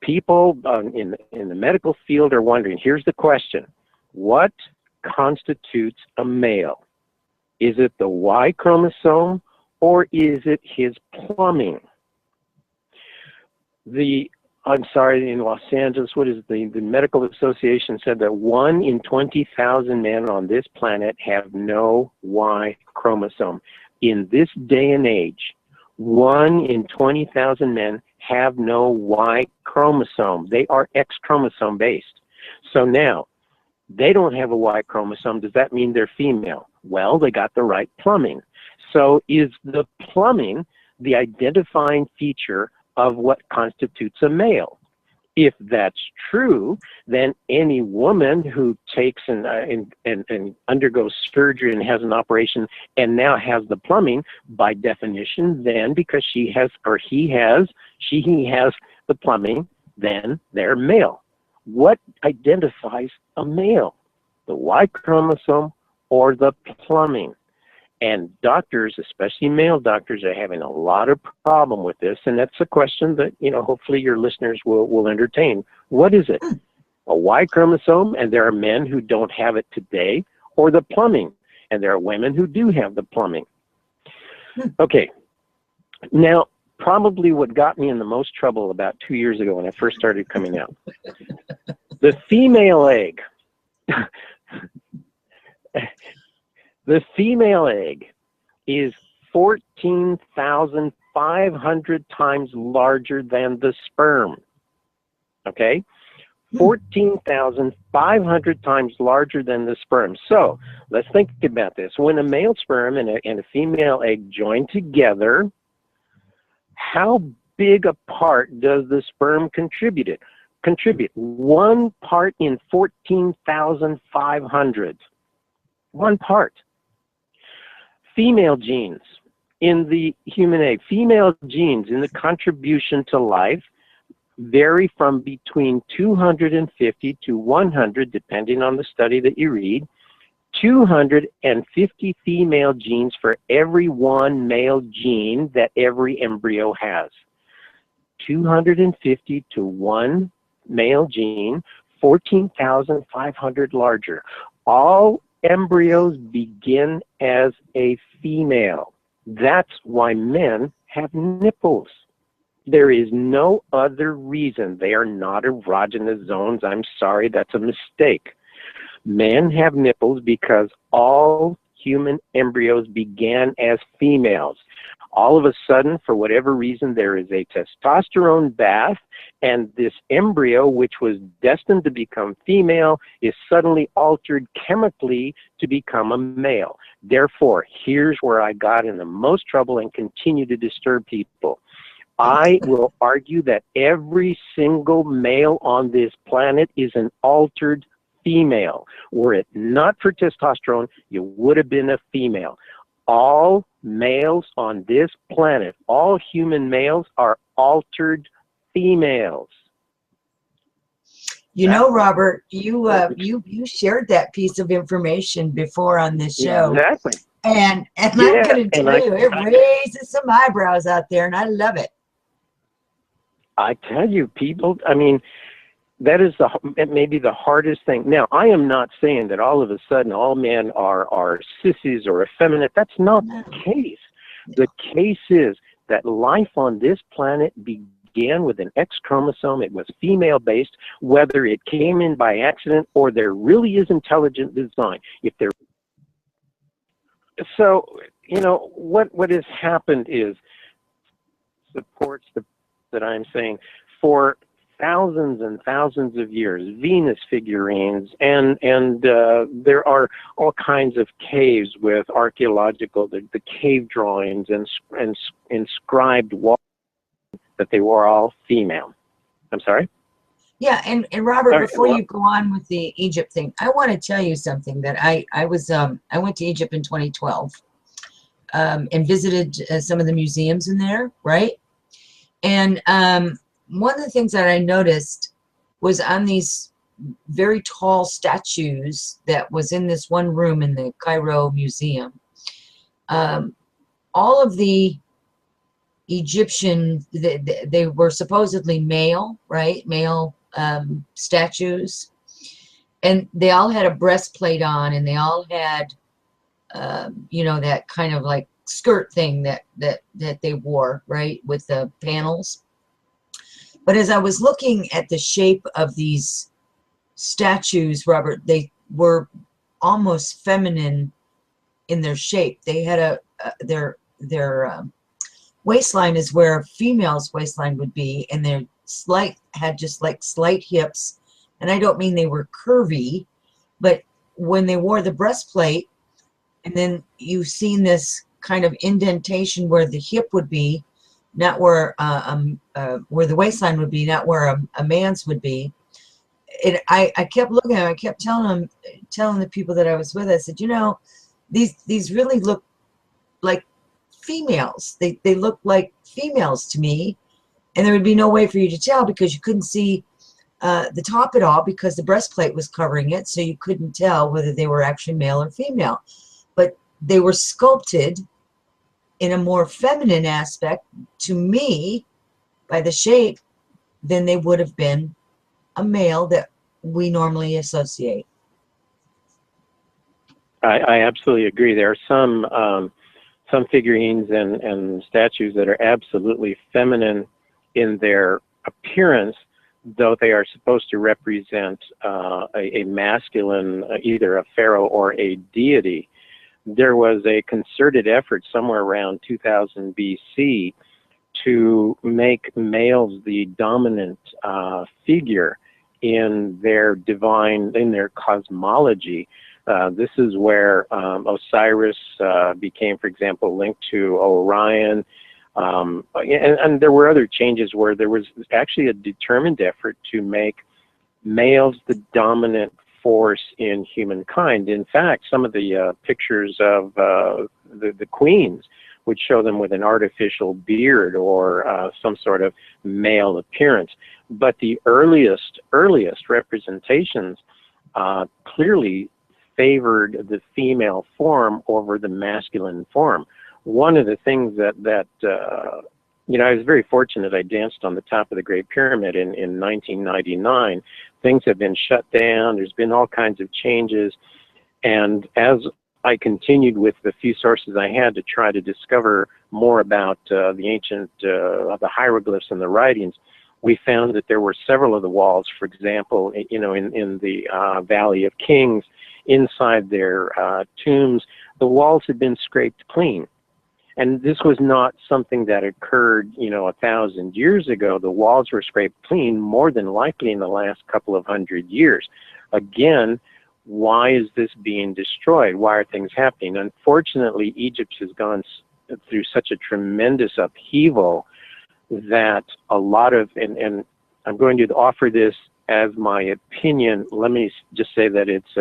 people in the medical field are wondering, here's the question: what constitutes a male? Is it the Y chromosome, or is it his plumbing? In Los Angeles, the Medical Association said that 1 in 20,000 men on this planet have no Y chromosome. In this day and age, 1 in 20,000 men have no Y chromosome. They are X chromosome based. So now, they don't have a Y chromosome. Does that mean they're female? Well, they got the right plumbing. So is the plumbing the identifying feature of what constitutes a male? If that's true, then any woman who takes and undergoes surgery and has an operation and now has the plumbing, by definition, then because he has the plumbing, then they're male. What identifies a male? The Y chromosome or the plumbing? And doctors, especially male doctors, are having a lot of problem with this, and that's a question that, hopefully your listeners will entertain. What is it? A Y chromosome, and there are men who don't have it today, or the plumbing, and there are women who do have the plumbing. Okay. Now, probably what got me in the most trouble about 2 years ago when I first started coming out, the female egg. The female egg is 14,500 times larger than the sperm. Okay? 14,500 times larger than the sperm. So let's think about this. When a male sperm and a female egg join together, how big a part does the sperm contribute? 1 part in 14,500. 1 part. Female genes in the human egg, female genes in the contribution to life vary from between 250 to 100, depending on the study that you read, 250 female genes for every 1 male gene that every embryo has. 250 to 1 male gene, 14,500 larger. All embryos begin as a female. That's why men have nipples. There is no other reason. They are not erogenous zones. I'm sorry, that's a mistake. Men have nipples because all human embryos began as females. All of a sudden, for whatever reason, there is a testosterone bath, and this embryo, which was destined to become female, is suddenly altered chemically to become a male. Therefore, here's where I got in the most trouble and continue to disturb people. I will argue that every single male on this planet is an altered female. Were it not for testosterone, you would have been a female. All males on this planet, all human males, are altered females. Robert, you shared that piece of information before on this show. Exactly. And I'm going to tell you, it raises some eyebrows out there, and I love it. I tell you, people, that is maybe the hardest thing. Now, I am not saying that all of a sudden all men are sissies or effeminate. That's not the case. The case is that life on this planet began with an X chromosome. It was female-based, whether it came in by accident or there really is intelligent design. What has happened is supports that I'm saying for thousands and thousands of years, Venus figurines, and there are all kinds of caves with archaeological, the cave drawings and inscribed walls that they were all female. I'm sorry? Yeah, and Robert, before you go on with the Egypt thing, I want to tell you something that I went to Egypt in 2012 and visited some of the museums in there, right? And one of the things that I noticed was on these very tall statues that was in this one room in the Cairo Museum, all of the Egyptian, they were supposedly male, right? Male statues. And they all had a breastplate on, and they all had, you know, that kind of like skirt thing that they wore, right, with the panels. But as I was looking at the shape of these statues, Robert, they were almost feminine in their shape. They had their waistline is where a female's waistline would be, and their had just like slight hips. And I don't mean they were curvy, but when they wore the breastplate, and then you've seen this kind of indentation where the hip would be, not where the waistline would be, not where a man's would be. I kept looking at them. I kept telling the people that I was with, I said, you know, these really look like females. They look like females to me, and there would be no way for you to tell because you couldn't see the top at all because the breastplate was covering it, so you couldn't tell whether they were actually male or female. But they were sculpted in a more feminine aspect to me by the shape than they would have been a male that we normally associate. I absolutely agree. There are some figurines and statues that are absolutely feminine in their appearance, though they are supposed to represent a masculine, either a pharaoh or a deity. There was a concerted effort somewhere around 2000 BC to make males the dominant figure in their cosmology. This is where Osiris became, for example, linked to Orion. And there were other changes where there was actually a determined effort to make males the dominant force in humankind. In fact, some of the pictures of the queens would show them with an artificial beard or some sort of male appearance. But the earliest representations clearly favored the female form over the masculine form. One of the things that you know, I was very fortunate. I danced on the top of the Great Pyramid in 1999. Things have been shut down. There's been all kinds of changes. And as I continued with the few sources I had to try to discover more about the ancient, the hieroglyphs and the writings, we found that there were several of the walls, for example, you know, in the Valley of Kings, inside their tombs, the walls had been scraped clean. And this was not something that occurred, you know, 1,000 years ago. The walls were scraped clean more than likely in the last couple of 100 years. Again, why is this being destroyed? Why are things happening? Unfortunately, Egypt has gone through such a tremendous upheaval that a lot of, and I'm going to offer this as my opinion. Let me just say that it's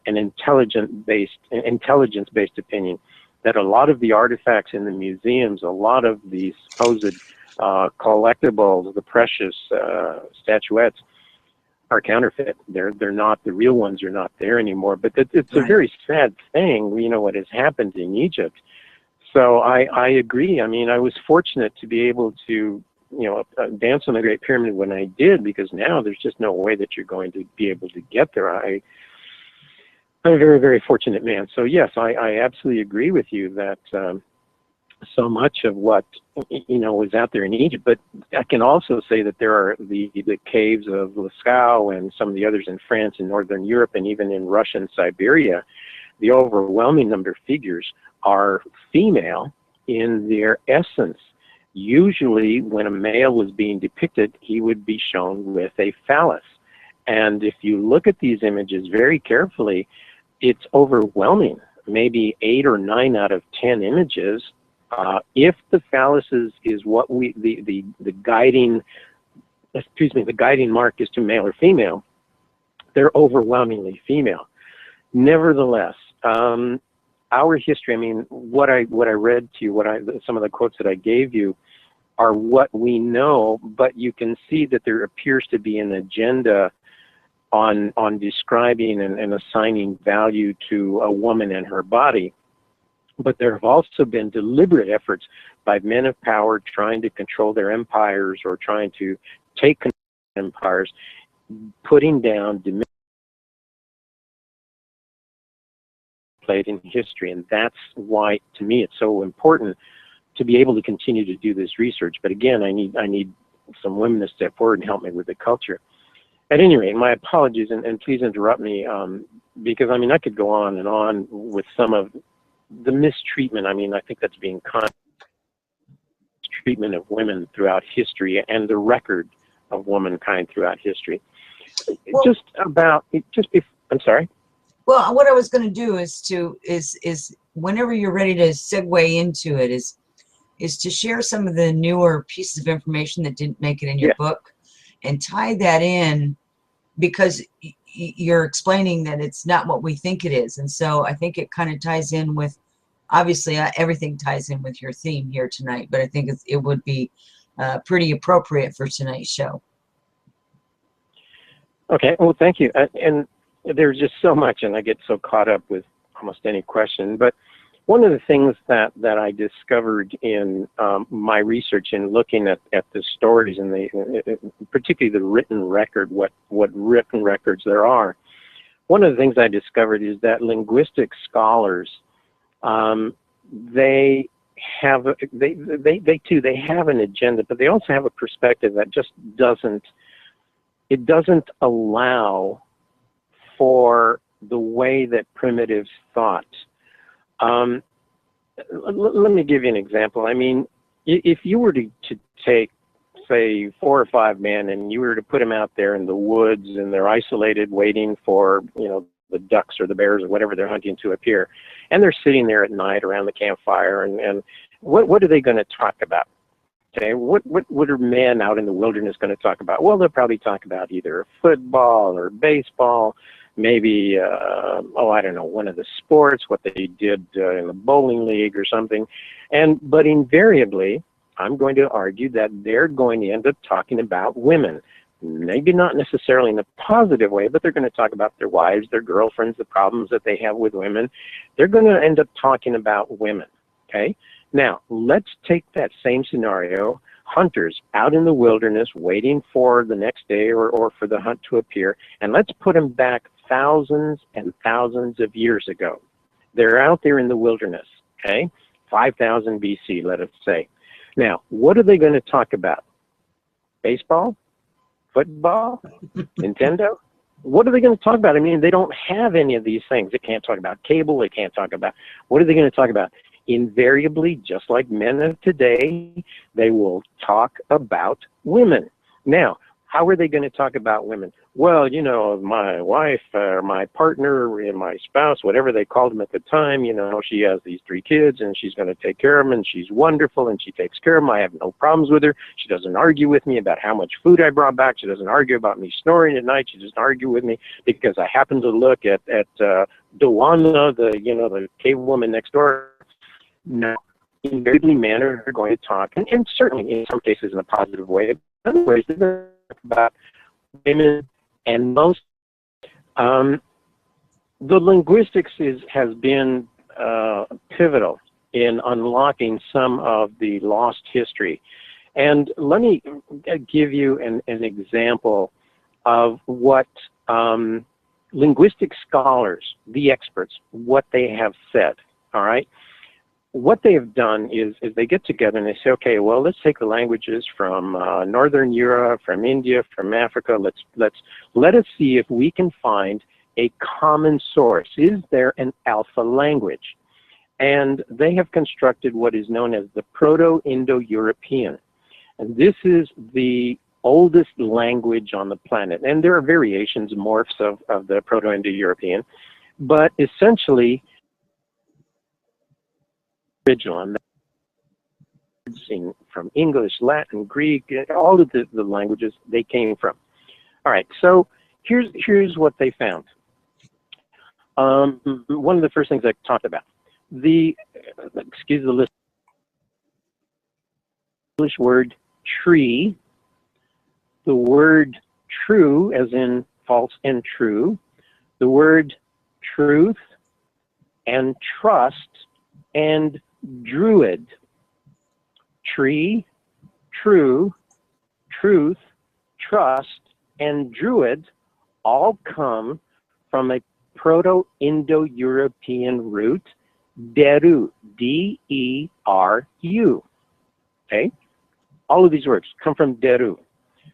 an intelligence-based opinion, that a lot of the artifacts in the museums, a lot of the supposed collectibles, the precious statuettes, are counterfeit. They're not, the real ones are not there anymore. But it's a very sad thing, you know, what has happened in Egypt. So I agree. I mean, I was fortunate to be able to, you know, dance on the Great Pyramid when I did, because now there's just no way that you're going to be able to get there. I'm a very, very fortunate man. So yes, I absolutely agree with you that so much of what, you know, was out there in Egypt. But I can also say that there are the caves of Lascaux and some of the others in France and Northern Europe and even in Russia and Siberia. The overwhelming number of figures are female in their essence. Usually when a male was being depicted, he would be shown with a phallus. And if you look at these images very carefully, it's overwhelming. Maybe 8 or 9 out of 10 images, if the phallus is what we, the guiding, the guiding mark is to male or female, they're overwhelmingly female. Nevertheless, our history, I mean, what I read to you, some of the quotes that I gave you are what we know, but you can see that there appears to be an agenda on describing and assigning value to a woman and her body. But there have also been deliberate efforts by men of power trying to control their empires or trying to take control of empires, putting down played in history. And that's why, to me, it's so important to be able to continue to do this research. But again, I need some women to step forward and help me with the culture. At any rate, my apologies, and please interrupt me, because, I mean, I could go on and on with some of the mistreatment. I mean, I think that's being treatment of women throughout history and the record of womankind throughout history. Well, I'm sorry. Well, what I was going to do is whenever you're ready to segue into it, is to share some of the newer pieces of information that didn't make it in your book, and tie that in, because you're explaining that it's not what we think it is. And so I think it kind of ties in with, obviously everything ties in with your theme here tonight, but I think it would be pretty appropriate for tonight's show. Okay, well, thank you. And there's just so much, and I get so caught up with almost any question. But one of the things that I discovered in my research in looking at the stories, and particularly the written record, what written records there are, one of the things I discovered is that linguistic scholars, they have an agenda, but they also have a perspective that just doesn't allow for the way that primitives thought. Let me give you an example. I mean, if you were to take, say, 4 or 5 men, and you were to put them out there in the woods, and they're isolated waiting for, the ducks or the bears or whatever they're hunting to appear, and they're sitting there at night around the campfire, and what are they going to talk about? Okay, what are men out in the wilderness going to talk about? Well, they'll probably talk about either football or baseball, maybe, I don't know, one of the sports, what they did in the bowling league or something. But invariably, I'm going to argue that they're going to end up talking about women. Maybe not necessarily in a positive way, but they're going to talk about their wives, their girlfriends, the problems that they have with women. They're going to end up talking about women, okay? Now, let's take that same scenario, hunters out in the wilderness waiting for the next day or for the hunt to appear, and let's put them back thousands and thousands of years ago. They're out there in the wilderness, okay? 5,000 BC, let us say. Now, what are they going to talk about? Baseball? Football? Nintendo? What are they going to talk about? I mean, they don't have any of these things. They can't talk about cable. They can't talk about, what are they going to talk about? Invariably, just like men of today, they will talk about women. Now, how are they going to talk about women? Well, my wife, or my partner, or my spouse, whatever they called them at the time, she has these 3 kids, and she's going to take care of them, and she's wonderful, and she takes care of them. I have no problems with her. She doesn't argue with me about how much food I brought back. She doesn't argue about me snoring at night. She doesn't argue with me because I happen to look at Dewana, the cave woman next door. No, invariably men are going to talk, and certainly in some cases in a positive way. In other ways, they're going to talk about women, and most the linguistics has been pivotal in unlocking some of the lost history. And let me give you an example of what linguistic scholars, the experts, what they have said. All right. What they have done is they get together and they say, okay, well, let's take the languages from Northern Europe, from India, from Africa. Let us see if we can find a common source. Is there an alpha language? And they have constructed what is known as the Proto-Indo-European. And this is the oldest language on the planet. And there are variations, morphs of the Proto-Indo-European. But essentially, original, and from English, Latin, Greek, all of the languages they came from. All right, so here's what they found. One of the first things I talked about, excuse the list, English word tree, the word true, as in false and true, the word truth and trust and druid. Tree, true, truth, trust, and druid all come from a Proto-Indo-European root, deru, D-E-R-U. Okay? All of these words come from deru.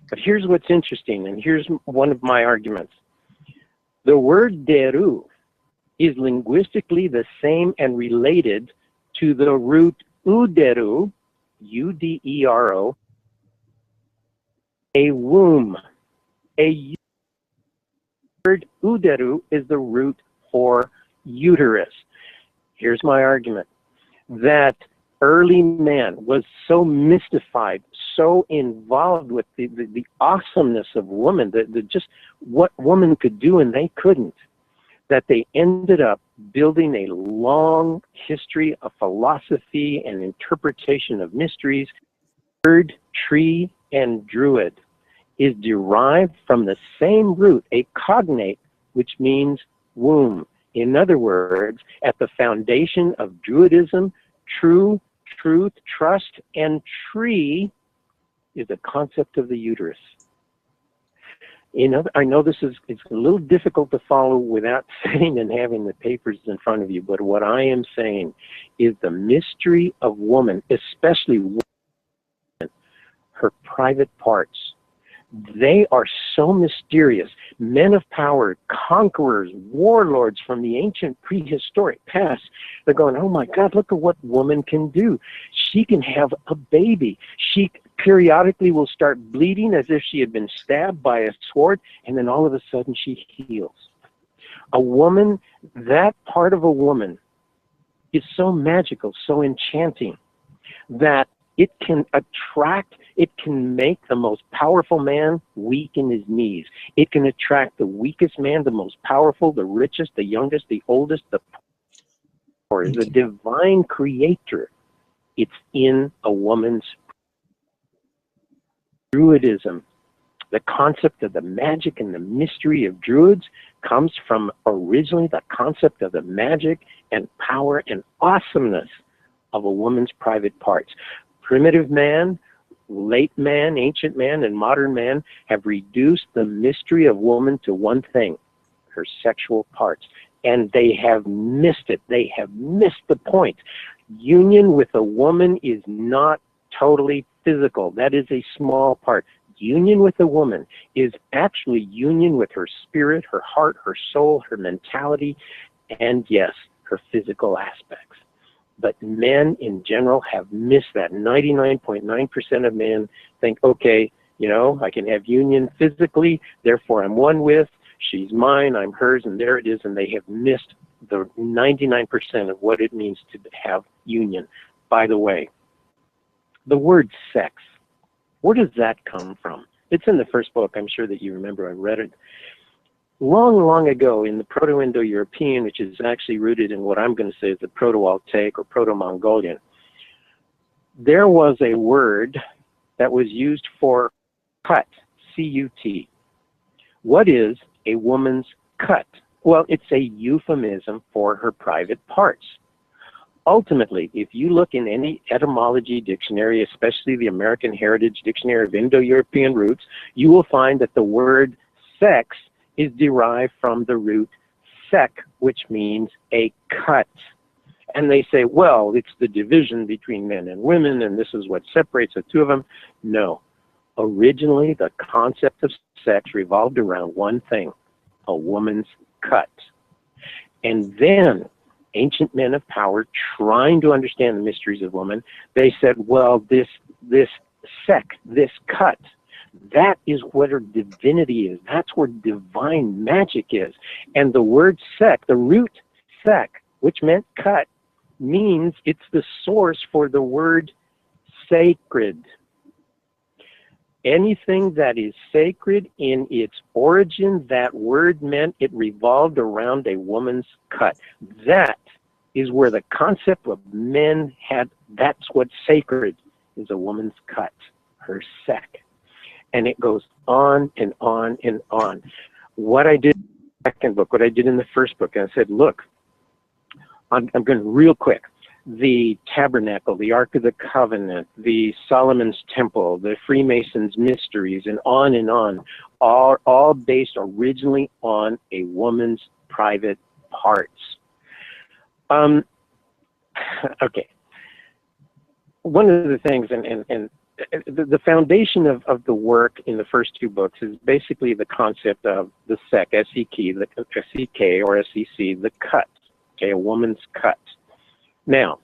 But here's what's interesting, and here's one of my arguments. The word deru is linguistically the same and related to the root uderu, U-D-E-R-O, a womb. A word uderu is the root for uterus. Here's my argument, that early man was so mystified, so involved with the awesomeness of woman, just what woman could do and they couldn't, that they ended up building a long history of philosophy and interpretation of mysteries. Word, tree, and druid is derived from the same root, a cognate, which means womb. In other words, at the foundation of Druidism, true, truth, trust, and tree is the concept of the uterus. I know this is a little difficult to follow without sitting and having the papers in front of you, but what I am saying is the mystery of woman, especially woman, her private parts. They are so mysterious. Men of power, conquerors, warlords from the ancient prehistoric past, they're going, oh my God, look at what woman can do. She can have a baby. She periodically will start bleeding as if she had been stabbed by a sword, and then all of a sudden she heals. A woman, that part of a woman is so magical, so enchanting, that it can attract, it can make the most powerful man weak in his knees. It can attract the weakest man, the most powerful, the richest, the youngest, the oldest, the poor. The divine creator, it's in a woman's Druidism. The concept of the magic and the mystery of Druids comes from originally the concept of the magic and power and awesomeness of a woman's private parts. Primitive man, late man, ancient man, and modern man have reduced the mystery of woman to one thing, her sexual parts. And they have missed it. They have missed the point. Union with a woman is not totally physical. That is a small part. Union with a woman is actually union with her spirit, her heart, her soul, her mentality, and yes, her physical aspects. But men in general have missed that. 99.9% of men think, okay, you know, I can have union physically, therefore I'm one with, she's mine, I'm hers, and there it is, and they have missed the 99% of what it means to have union. By the way, the word sex, where does that come from? It's in the first book. I'm sure that you remember. I read it long, long ago in the Proto-Indo-European, which is actually rooted in what I'm going to say is the Proto-Altaic or Proto-Mongolian. There was a word that was used for cut, C-U-T. What is a woman's cut? Well, it's a euphemism for her private parts. Ultimately, if you look in any etymology dictionary, especially the American Heritage Dictionary of Indo-European Roots, you will find that the word sex is derived from the root sek, which means a cut. And they say, well, it's the division between men and women, and this is what separates the two of them. No. Originally, the concept of sex revolved around one thing, a woman's cut. And then ancient men of power, trying to understand the mysteries of woman, they said, well, this sek, this cut, that is what her divinity is. That's where divine magic is. And the word sek, the root sek, which meant cut, means it's the source for the word sacred. Anything that is sacred in its origin, that word meant it revolved around a woman's cut. That is where the concept of men had, that's what's sacred, is a woman's cut, her sek. And it goes on and on and on. What I did in the second book, what I did in the first book, I said, look, I'm going real quick. the tabernacle, the Ark of the Covenant, the Solomon's Temple, the Freemasons' mysteries, and on, are all based originally on a woman's private parts. Okay. One of the things, and the foundation of the work in the first two books is basically the concept of the SEC, S-E-K or S-E-C, the cut, okay, a woman's cut. Now,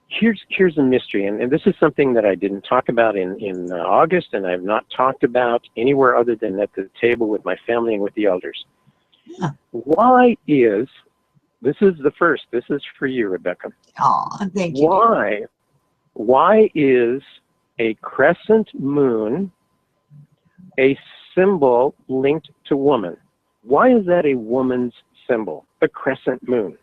here's a mystery, and this is something that I didn't talk about in August, and I've not talked about anywhere other than at the table with my family and with the elders. Yeah. Why is, this is the first, this is for you, Rebecca. Oh, thank you. Why is a crescent moon a symbol linked to woman? Why is that a woman's symbol, a crescent moon?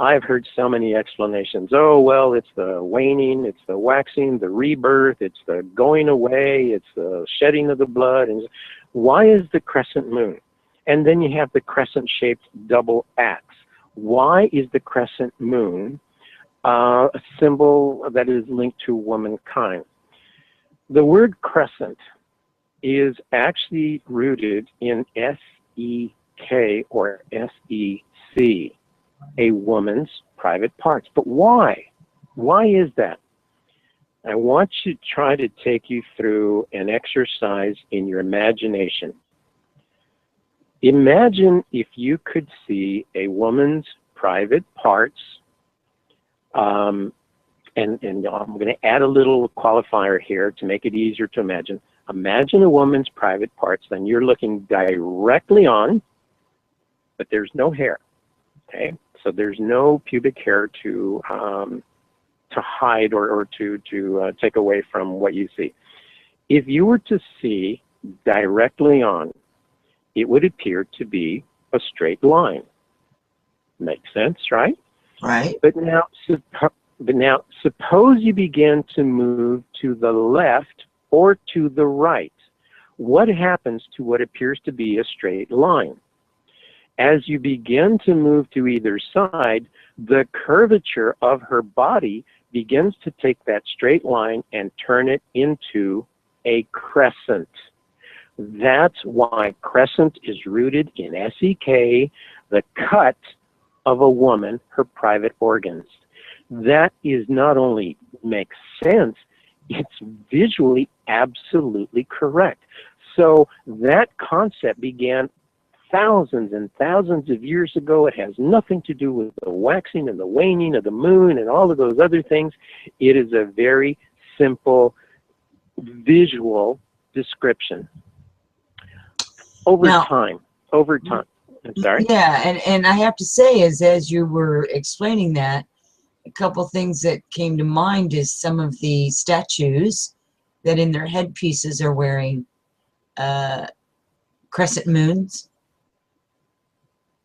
I've heard so many explanations. Oh, well, it's the waning, it's the waxing, the rebirth, it's the going away, it's the shedding of the blood. And why is the crescent moon? And then you have the crescent-shaped double axe. Why is the crescent moon a symbol that is linked to womankind? The word crescent is actually rooted in S-E-K or S-E-C, a woman's private parts. But why? Why is that? I want you to try to take you through an exercise in your imagination. Imagine if you could see a woman's private parts, and I'm going to add a little qualifier here to make it easier to imagine. Imagine a woman's private parts, then you're looking directly on, but there's no hair, okay? So there's no pubic hair to hide or to take away from what you see. If you were to see directly on, it would appear to be a straight line. Makes sense, right? Right. But now suppose you begin to move to the left or to the right. What happens to what appears to be a straight line? As you begin to move to either side, the curvature of her body begins to take that straight line and turn it into a crescent. That's why crescent is rooted in S-E-K, the cut of a woman, her private organs. That is not only makes sense, it's visually absolutely correct. So that concept began thousands and thousands of years ago. It has nothing to do with the waxing and the waning of the moon and all of those other things. It is a very simple visual description. Over time. I'm sorry? Yeah, and I have to say, as you were explaining that, a couple things that came to mind is some of the statues that in their headpieces are wearing crescent moons.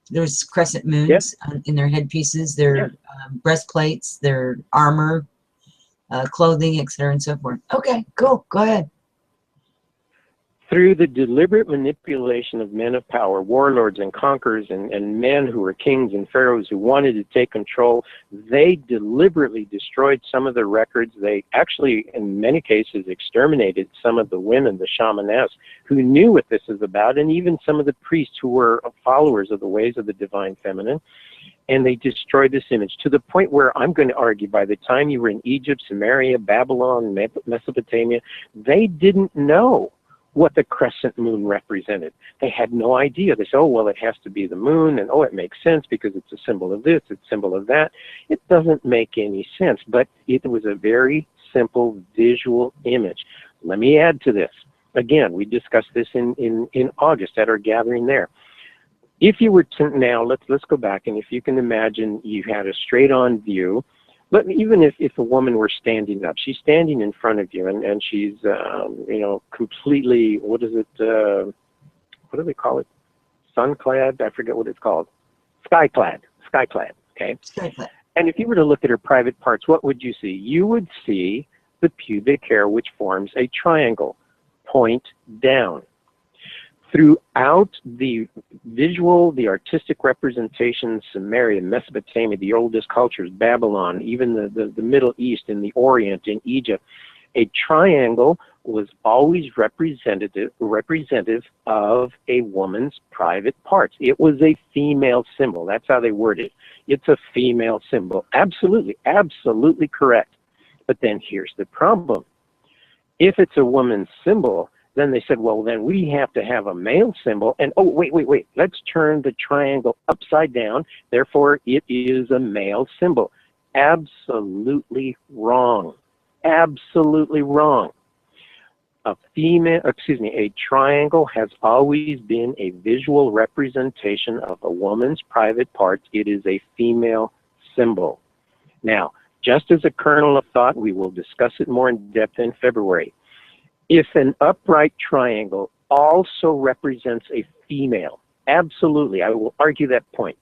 There's crescent moons in their headpieces, their breastplates, their armor, clothing, etc., and so forth. Okay, cool. Go ahead. Through the deliberate manipulation of men of power, warlords and conquerors, and men who were kings and pharaohs who wanted to take control, they deliberately destroyed some of the records. They actually, in many cases, exterminated some of the women, the shamanesses, who knew what this is about, and even some of the priests who were followers of the ways of the divine feminine. And they destroyed this image to the point where I'm going to argue by the time you were in Egypt, Samaria, Babylon, Mesopotamia, they didn't know what the crescent moon represented. They had no idea. They said, oh, well, it has to be the moon, and oh, it makes sense because it's a symbol of this, it's a symbol of that. It doesn't make any sense, but it was a very simple visual image. Let me add to this. Again, we discussed this in August at our gathering there. If you were to, now, let's go back, and if you can imagine you had a straight-on view, but even if a woman were standing up, she's standing in front of you, and she's, completely, what do they call it? Sunclad? I forget what it's called. Skyclad, okay? Skyclad. And if you were to look at her private parts, what would you see? You would see the pubic hair, which forms a triangle, point down. throughout the visual, the artistic representations, Sumeria, Mesopotamia, the oldest cultures, Babylon, even the Middle East and the Orient in Egypt, a triangle was always representative of a woman's private parts. It was a female symbol. That's how they word it. It's a female symbol. Absolutely, absolutely correct. But then here's the problem. If it's a woman's symbol, then they said, well, then we have to have a male symbol. And, oh, wait, let's turn the triangle upside down. Therefore, it is a male symbol. Absolutely wrong. Absolutely wrong. A triangle has always been a visual representation of a woman's private parts. It is a female symbol. Now, just as a kernel of thought, we will discuss it more in depth in February. If an upright triangle also represents a female, absolutely, I will argue that point,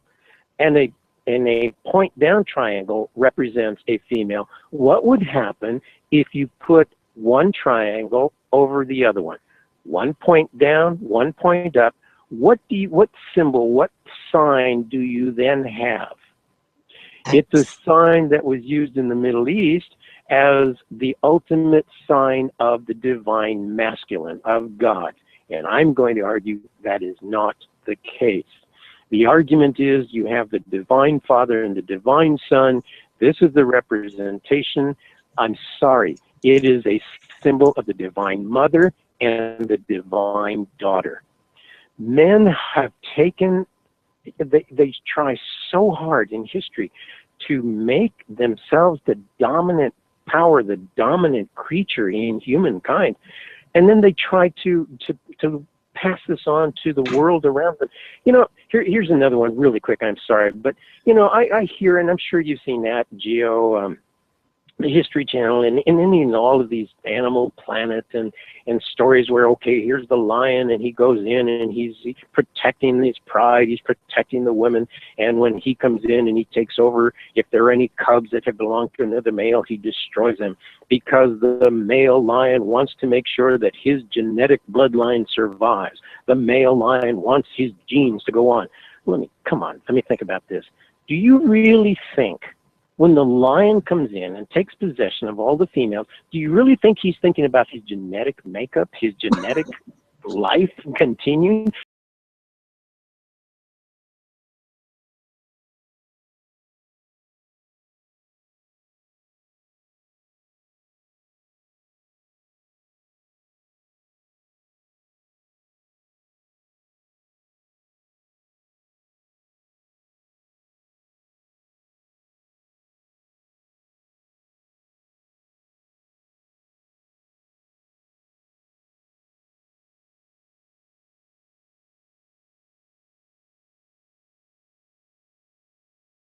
and a point down triangle represents a female, what would happen if you put one triangle over the other one? One point down, one point up. What symbol, what sign do you then have? It's a sign that was used in the Middle East as the ultimate sign of the divine masculine, of God. And I'm going to argue that is not the case. The argument is you have the divine Father and the divine Son. This is the representation. I'm sorry. It is a symbol of the divine Mother and the divine Daughter. Men have taken, they try so hard in history to make themselves the dominant power, the dominant creature in humankind. And then they try to pass this on to the world around them. You know, here's another one really quick. I'm sorry. But, you know, I hear, and I'm sure you've seen that, Geo, the History Channel, and in all of these Animal Planet and stories where, okay, here's the lion, and he goes in and he's protecting his pride, he's protecting the women, and when he comes in and he takes over, if there are any cubs that have belonged to another male, he destroys them because the male lion wants to make sure that his genetic bloodline survives. The male lion wants his genes to go on. Let me think about this. Do you really think when the lion comes in and takes possession of all the females, do you really think he's thinking about his genetic makeup, his genetic life continuing?